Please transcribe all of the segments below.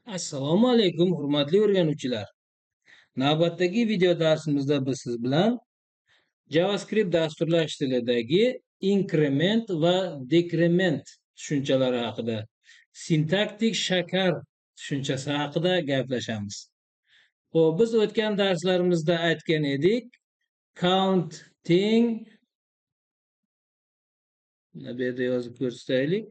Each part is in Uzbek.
Assalomu alaykum, hurmatli o'rganuvchilar. Navbatdagi video darsimizda biz siz bilan JavaScript dasturlash tilidagi inkrement va dekrement tushunchalari haqida, sintaktik shakar tushunchasi haqida gaplashamiz. Xo'p, biz o'tgan darslarimizda aytgan edik, counting, bu yerda yozib ko'rsataylik.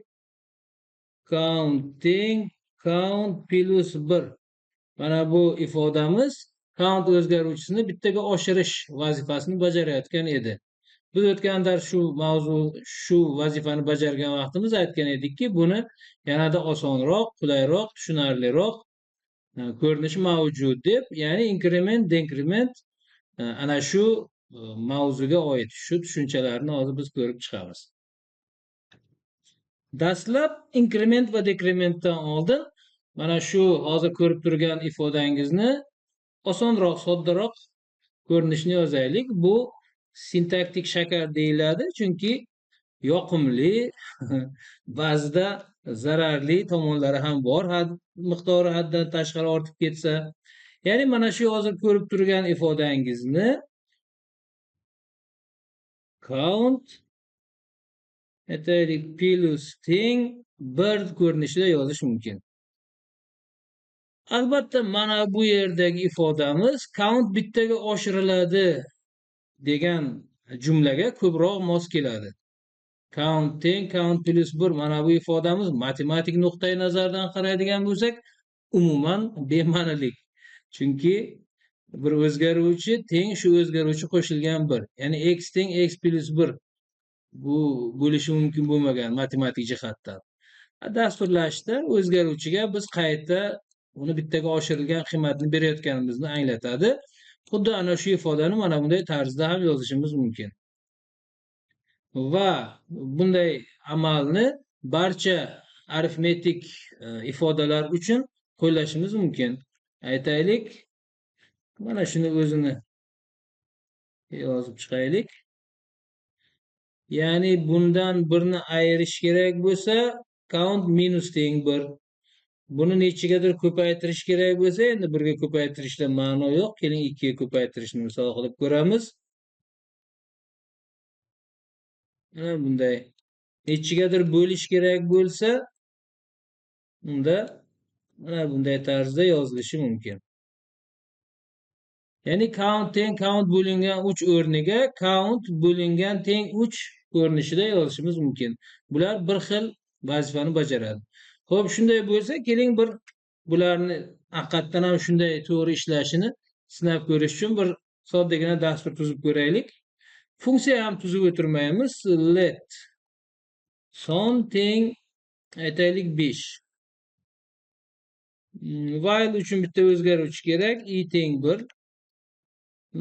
Count plus 1. Mana bu ifodamiz count o'zgaruvchisini bittaga oshirish vazifasini bajarayotgan edi. Biz o'tgan dars shu vazifani bajargan vaqtimiz aytgan edikki, buni yanada osonroq, qulayroq, tushunarliroq ko'rinishi mavjud deb, ya'ni inkrement, dekrement ana shu mavzuga oid shu tushunchalarni hozir biz ko'rib chiqamiz. Dastlab inkrement va dekrementdan oldin mana shu hozir ko'rib turgan ifodangizni osonroq, soddaroq ko'rinishini yozaylik. Bu sintaktik shakar deyiladi, chunki yoqimli, ba'zida zararli tomonlari ham bor, miqdori haddan tashqari ortib ketsa. Ya'ni mana shu hozir ko'rib turgan ifodangizni count aytaylik plus teng 1 ko'rinishida yozish mumkin. Albatta mana bu yerdagi ifodamiz count bittaga oshiriladi degan jumlaga ko'proq mos keladi. Count plus 1 mana bu ifodamiz matematik nuqtai nazardan qaraydigan bo'lsak umuman bema'nilik. Chunki bir o'zgaruvchi teng shu o'zgaruvchi qo'shilgan 1. Ya'ni x teng x plus 1 bu bo'lishi mumkin bo'lmagan matematik jihatdan. Dasturlashda o'zgaruvchiga biz qayta uni bittaga oshirilgan qiymatni berayotganimizni anglatadi. Xuddi ana shu ifodani mana bunday tarzda ham yozishimiz mumkin. Va bunday amalni barcha arifmetik ifodalar uchun qo'llashimiz mumkin. Aytaylik, mana shuni o'zini yozib chiqaylik. Ya'ni bundan birni ayirish kerak bo'lsa, count minus teng 1. Buni nechigadir ko'paytirish kerak bo'lsa, endi 1 ga ko'paytirishda ma'no yo'q. Keling 2 ga ko'paytirishni misol qilib ko'ramiz. Mana bunday nechigadir bo'lish kerak bo'lsa, unda mana bunday tarzda yozilishi mumkin. Ya'ni count teng count bo'lingan 3 o'rniga count bo'lingan teng 3 ko'rinishida yozishimiz mumkin. Bular bir xil vazifani bajaradi. Xo'p, shunday bo'lsa, keling bir bularni haqiqatdan ham shunday to'g'ri ishlashini sinab ko'rish uchun bir soddagina dastur tuzib ko'raylik. Funksiya ham tuzib o'tirmaymiz. Let son teng aytaylik 5. While uchun bitta o'zgaruvchi kerak, i teng 1.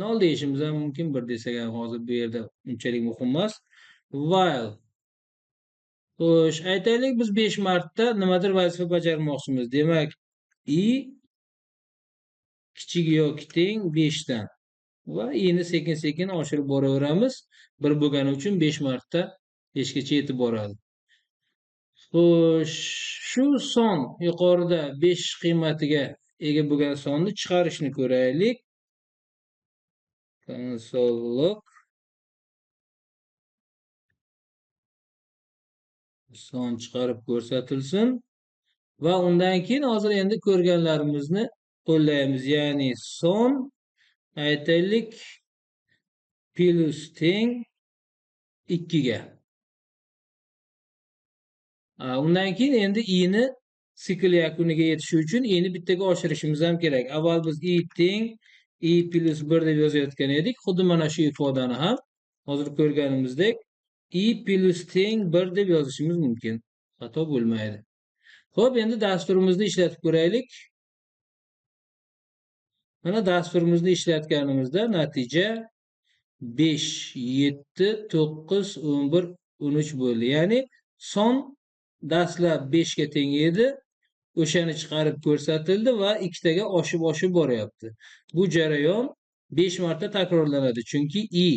Nol deyishimiz ham mumkin, 1 desak ham hozir bu yerda unchalik muhim emas. While. Xo'sh, aytaylik biz 5 marta nimadir vazifa bajarmoqchimiz. Demak, i kichik yoki teng 5 dan. Va i'ni sekin-sekin oshirib boraveramiz. 1 bo'lgani uchun 5 marta 5 gacha yetib boradi. Xo'sh, shu son yuqorida 5 qiymatiga ega bo'lgan sonni chiqarishni ko'raylik. Console.log son chiqarib ko'rsatilsin va undan keyin hozir endi ko'rganlarimizni qo'llaymiz. Ya'ni son aytaylik plus teng 2 ga. Undan keyin endi i'ni sikl yakuniga yetishi uchun i'ni bittaga oshirishimiz ham kerak. Avval biz i teng i plus 1 deb yozayotgan edik. Xuddi mana shu ifodani ham hozir ko'rganimizdek i plus teng 1 deb yozishimiz mumkin. Xato bo'lmaydi. Xo'p, endi dasturimizni ishlatib ko'raylik. Mana dasturimizni ishlatganimizda natija 5, 7, 9, 11, 13 bo'ldi. Ya'ni son dastlab 5 ga teng edi. O'shani chiqarib ko'rsatildi va ikkitaga oshib boryapti. Bu jarayon 5 marta takrorlanadi, chunki i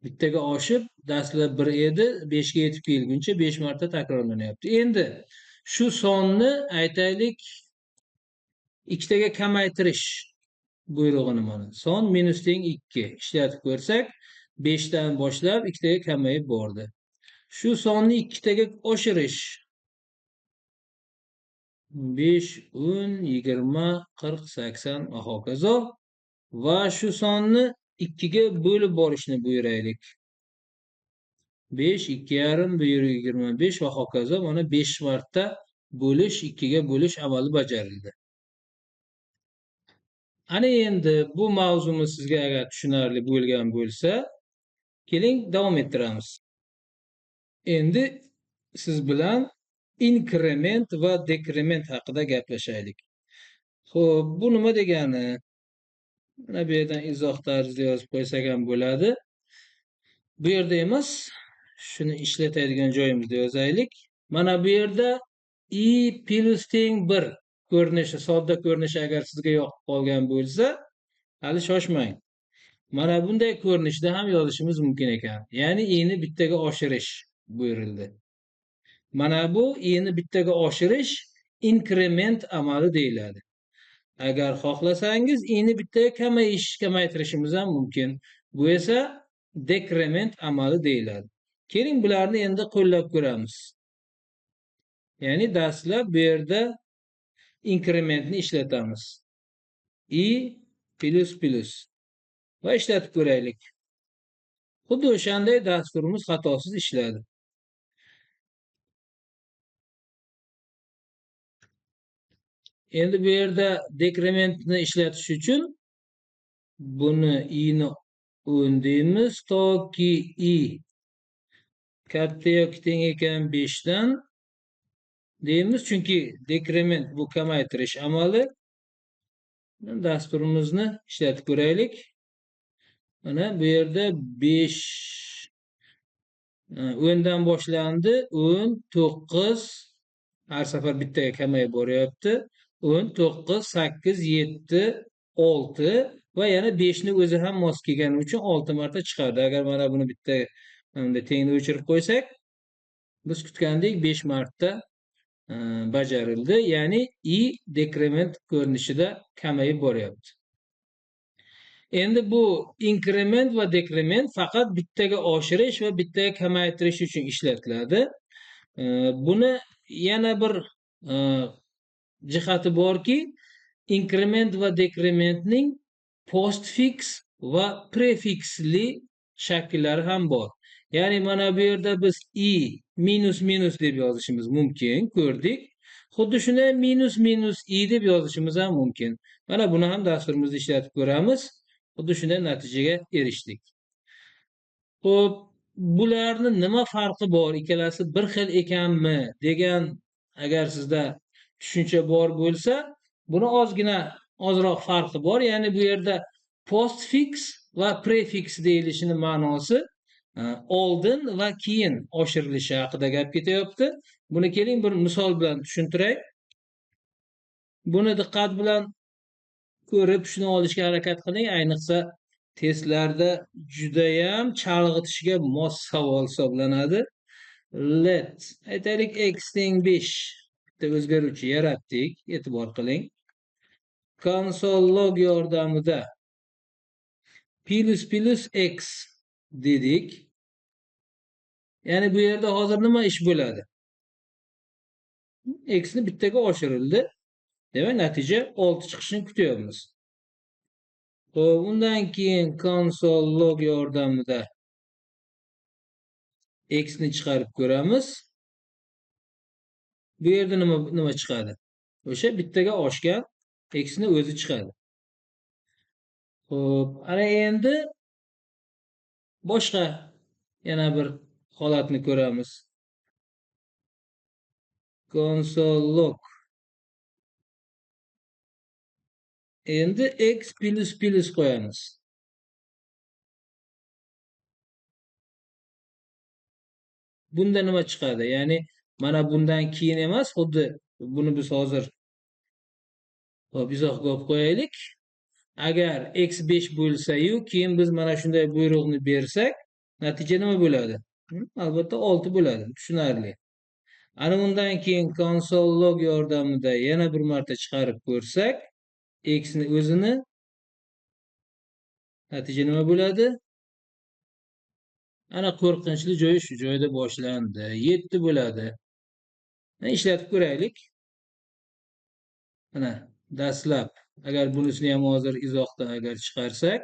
bittaga oshib dastlab 1 edi, 5 ga yetib kelguncha 5 marta takrorlanyapti. Endi shu sonni aytaylik ikkitaga kamaytirish buyrug'ini mana. Son minus teng 2 ishlatib ko'rsak, 5 dan boshlab ikkitaga kamayib bordi. Shu sonni ikkitaga oshirish 5, 10, 20, 40, 80 va hokazo. Va shu sonni 2 ga bo'lib borishni buyuraylik. 5, 2,5, 1,25 va hokazo. Mana 5 marta bo'lish, 2 ga bo'lish amali bajarildi. Ana endi bu mavzumiz sizga agar tushunarli bo'lgan bo'lsa, keling davom ettiramiz. Endi siz bilan inkrement va dekrement haqida gaplashaylik. Xo'p, bu nima degani? Mana bu yerdan izoh tarzida yozib qo'ysak ham bo'ladi. Bu yerda emas, shuni ishlatadigan joyimizda yozaylik. Mana bu yerda i plus teng 1 ko'rinishi, sodda ko'rinishi agar sizga yoqib qolgan bo'lsa, hali shoshmang. Mana bunday ko'rinishda ham yozishimiz mumkin ekan. Ya'ni i ni bittaga oshirish buyurildi. Mana bu i ni bittaga oshirish inkrement amali deyiladi. Agar xohlasangiz i ni bittaga kamaytirishimiz ham mumkin. Bu esa dekrement amali deyiladi. Keling bularni endi qo'llab ko'ramiz. Ya'ni dastlab bu yerda inkrementni ishlatamiz. I plus plus va ishlatib ko'raylik. Xuddi o'shanday dasturimiz xatosiz ishladi. Endi bu yerda dekrementni ishlatish uchun buni i ni 10 deymiz toki i katta yoki teng ekan 5 dan deymiz, chunki dekrement bu kamaytirish amali. Dasturimizni ishlatib ko'raylik. Mana bu yerda 5 10 dan boshlandi. 10, 9 har safar bittaga kamayib boryapti. 10, 9, 8, 7, 6 va yana 5 ni o'zi ham mos kelgani uchun 6 marta chiqardi. Agar mana buni bitta tengni o'chirib qo'ysak, biz kutgandek 5 marta bajarildi. Ya'ni i dekrement ko'rinishida kamayib boryapti. Endi bu inkrement va dekrement faqat bittaga oshirish va bittaga kamaytirish uchun ishlatiladi. Buni yana bir jihati borki, inkrement va dekrementning postfix va prefixli shakllari ham bor. Ya'ni mana bu yerda biz i minus minus deb yozishimiz mumkin, ko'rdik. Xuddi shunday minus minus i deb yozishimiz ham mumkin. Mana buni ham dasturimizda ishlatib ko'ramiz. Xuddi shunday natijaga erishdik. Xo'p, bularning nima farqi bor? Ikkalasi bir xil ekanmi degan agar sizda tushuncha bor bo'lsa, buni ozroq farqi bor. Ya'ni bu yerda postfix va prefix deyilishining ma'nosi oldin va keyin oshirilishi haqida gap ketyapti. Buni keling bir misol bilan tushuntiray. Buni diqqat bilan ko'rib shuni olishga harakat qiling. Ayniqsa testlarda judayam chalg'itishga mos savol hisoblanadi. Let aytaylik x teng 5 bitta o'zgaruvchi yaratdik. E'tibor qiling. Konsol log yordamida plus plus x dedik. Ya'ni bu yerda hozir nima ish bo'ladi? X ni bittaga oshirildi. Demak, natija 6 chiqishini kutyapmiz. Xo'p, undan keyin konsol log yordamida x ni chiqarib ko'ramiz. Bu yerda nima chiqadi? O'sha bittaga oshgan x ni o'zi chiqadi. Xo'p, ana endi boshqa yana bir holatni ko'ramiz. Konsol log. Endi x plus plus qo'yamiz. Bunda nima chiqadi? Ya'ni mana bundan keyin emas, xuddi buni biz hozir izohga olib qo'yaylik. Agar x 5 bo'lsa-yu, keyin biz mana shunday buyruqni bersak, natija nima bo'ladi? Albatta 6 bo'ladi. Tushunarli. Ana undan keyin konsol log yordamida yana bir marta chiqarib ko'rsak, x ni o'zini, natija nima bo'ladi? Ana qo'rqinchli joyi shu joyda boshlandi. 7 bo'ladi. Ishlatib ko'raylik. Mana dastlab agar bunisini ham hozir izohdan agar chiqarsak,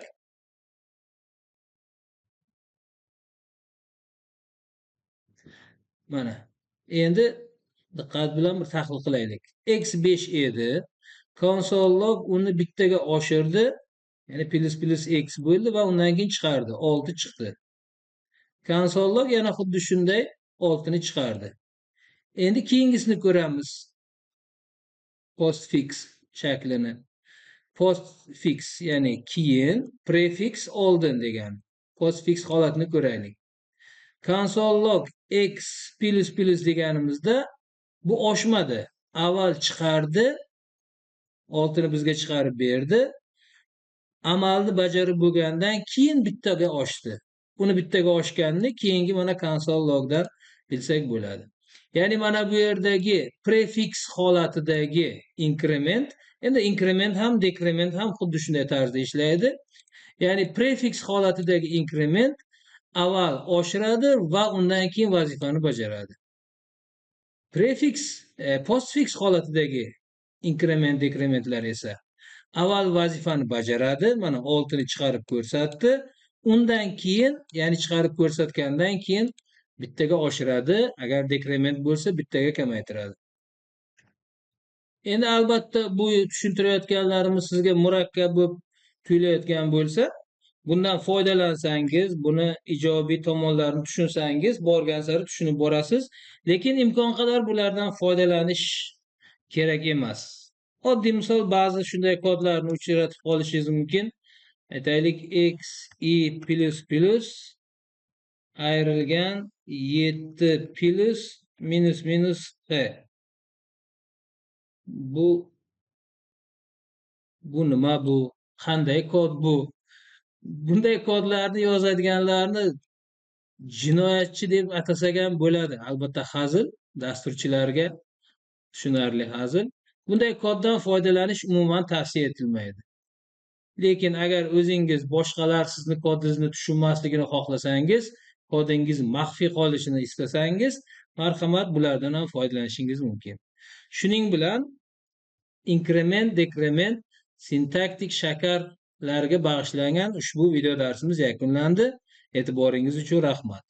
mana endi diqqat bilan bir tahlil qilaylik. X 5 edi. Console log uni bittaga oshirdi. Ya'ni plus x bo'ldi va undan keyin chiqardi. 6 chiqdi. Console log yana xuddi shunday 6 ni chiqardi. Endi keyingisini ko'ramiz. Postfix shaklini. Postfix ya'ni keyin, prefix oldin degan. Postfix holatini ko'raylik. Console log x plus deganimizda bu oshmadi. Avval chiqardi, 6 ni bizga chiqarib berdi. Amalni bajarib bo'lgandan keyin bittaga oshdi. Uni bittaga oshganini keyingi mana console logdan bilsak bo'ladi. Ya'ni mana bu yerdagi prefix holatidagi inkrement, endi inkrement ham dekrement ham xuddi shunday tarzda ishlaydi. Ya'ni prefix holatidagi inkrement avval oshiradi va undan keyin vazifani bajaradi. Prefix, postfix holatidagi inkrement dekrementlar esa avval vazifani bajaradi, mana 6 ni chiqarib ko'rsatdi. Undan keyin, ya'ni chiqarib ko'rsatgandan keyin bittaga oshiradi, agar dekrement bo'lsa bittaga kamaytiradi. Endi albatta bu tushuntirayotganlarimiz sizga murakkab bo'lib tuyulayotgan bo'lsa, bundan foydalansangiz, buni ijobiy tomonlarini tushunsangiz, borgan sari tushunib borasiz, lekin imkon qadar bulardan foydalanish kerak emas. Oddiy misol, ba'zi shunday kodlarni uchratib qolishingiz mumkin. Aytaylik, x i plus ayrilgan 7 plus minus h. Bu nima bu? Qanday kod bu? Bunday kodlarni yozadiganlarni jinoyatchi deb atasak ham bo'ladi. Albatta hazil, dasturchilarga tushunarli hazil. Bunday koddan foydalanish umuman tavsiya etilmaydi. Lekin agar o'zingiz boshqalar sizni kodingizni tushunmasligini xohlasangiz, kodingiz maxfiy qolishini istasangiz, marhamat, bulardan ham foydalanishingiz mumkin. Shuning bilan inkrement, dekrement, sintaktik shakarlarga bag'ishlangan ushbu video darsimiz yakunlandi. E'tiboringiz uchun rahmat.